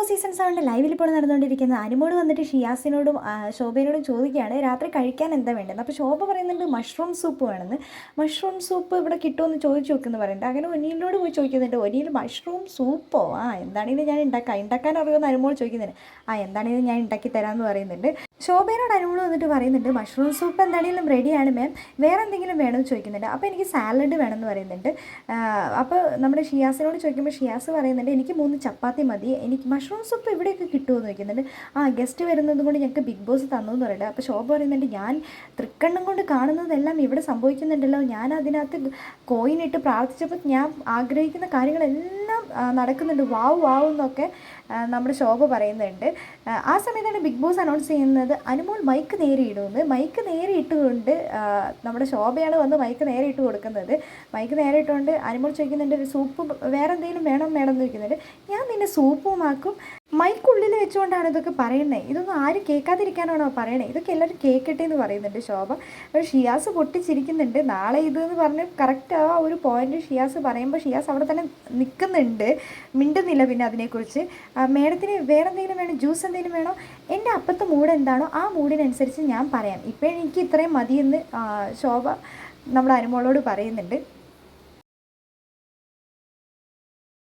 Season 7 ലൈവിൽ ഇപ്പോൾ നടന്നുകൊണ്ടിരിക്കുന്നത് അനുമോട് വന്നിട്ട് ഷിയാസിനോടും ശോഭയോടും ചോദിക്കുകയാണ് രാത്രി കഴിക്കാൻ എന്താ വേണ്ടത്. അപ്പോൾ ശോഭ പറയുന്നുണ്ട് മഷ്റൂം സൂപ്പ് വേണമെന്ന്. മഷ്റൂം സൂപ്പ് ഇവിടെ കിട്ടുമെന്ന് ചോദിച്ചു നോക്കുമെന്ന് പറയുന്നുണ്ട്. അങ്ങനെ ഒനിയിലോട് പോയി ചോദിക്കുന്നുണ്ട്, ഒനിയിൽ മഷ്റൂം സൂപ്പോ, എന്താണെങ്കിലും ഞാൻ ഉണ്ടാക്കാൻ അറിയുമെന്ന് അനുമോൾ ചോദിക്കുന്നുണ്ട്. എന്താണെങ്കിലും ഞാൻ ഉണ്ടാക്കി തരാമെന്ന് പറയുന്നുണ്ട്. ശോഭയോട് അനുമോൾ വന്നിട്ട് പറയുന്നുണ്ട് മഷ്റൂം സൂപ്പ് എന്താണെങ്കിലും റെഡിയാണ് മാം, വേറെ എന്തെങ്കിലും വേണമെന്ന് ചോദിക്കുന്നുണ്ട്. അപ്പോൾ എനിക്ക് സാലഡ് വേണമെന്ന് പറയുന്നുണ്ട്. അപ്പോൾ നമ്മുടെ ഷിയാസിനോട് ചോദിക്കുമ്പോൾ ഷിയാസ് പറയുന്നുണ്ട് എനിക്ക് 3 ചപ്പാത്തി മതി, എനിക്ക് മഷ്റൂം സൂപ്പ് ഇവിടെയൊക്കെ കിട്ടുമെന്ന് ചോദിക്കുന്നുണ്ട്. ഗസ്റ്റ് വരുന്നത് കൊണ്ട് ഞങ്ങൾക്ക് ബിഗ് ബോസ് തന്നു എന്ന് പറയുന്നത്. അപ്പോൾ ശോഭ പറയുന്നുണ്ട് ഞാൻ തൃക്കണ്ണം കൊണ്ട് കാണുന്നതെല്ലാം ഇവിടെ സംഭവിക്കുന്നുണ്ടല്ലോ, ഞാൻ അതിനകത്ത് കോയിനിട്ട് പ്രാർത്ഥിച്ചപ്പോൾ ഞാൻ ആഗ്രഹിക്കുന്ന കാര്യങ്ങളെല്ലാം നടക്കുന്നുണ്ട്, വാവ് വാവ് എന്നൊക്കെ നമ്മുടെ ശോഭ പറയുന്നുണ്ട്. ആ സമയത്താണ് ബിഗ് ബോസ് അനൗൺസ് ചെയ്യുന്നത് അനുമോൾ മൈക്ക് നേരെ ഇടുമെന്ന്. മൈക്ക് നേരെ ഇട്ടുകൊണ്ട് നമ്മുടെ ശോഭയാണ് വന്ന് മൈക്ക് നേരെ ഇട്ട് കൊടുക്കുന്നത്. മൈക്ക് നേരെ ഇട്ടുകൊണ്ട് അനുമോൾ ചോദിക്കുന്നുണ്ട് സൂപ്പ് വേറെ എന്തെങ്കിലും വേണം എന്ന് ചോദിക്കുന്നുണ്ട്. ഞാൻ നിന്നെ സൂപ്പുമാക്കും, മൈക്കുള്ളിൽ വെച്ചുകൊണ്ടാണ് ഇതൊക്കെ പറയുന്നത്, ഇതൊന്നും ആരും കേൾക്കാതിരിക്കാനാണോ പറയണേ, ഇതൊക്കെ എല്ലാവരും കേൾക്കട്ടെ എന്ന് പറയുന്നുണ്ട് ശോഭ. ഒരു ഷിയാസ് പൊട്ടിച്ചിരിക്കുന്നുണ്ട്. നാളെ ഇതെന്ന് പറഞ്ഞ് കറക്റ്റ് ആ ഒരു പോയിന്റ് ഷിയാസ് പറയുമ്പോൾ ഷിയാസ് അവിടെ തന്നെ നിൽക്കുന്നുണ്ട്, മിണ്ടുന്നില്ല. പിന്നെ അതിനെക്കുറിച്ച് മേഡത്തിന് വേറെ എന്തെങ്കിലും വേണം, ജ്യൂസ് എന്തെങ്കിലും വേണോ, എൻ്റെ അപ്പത്തെ മൂഡ് എന്താണോ ആ മൂഡിനനുസരിച്ച് ഞാൻ പറയാം, ഇപ്പം എനിക്ക് ഇത്രയും മതിയെന്ന് ശോഭ നമ്മുടെ അനുമോളോട് പറയുന്നുണ്ട്.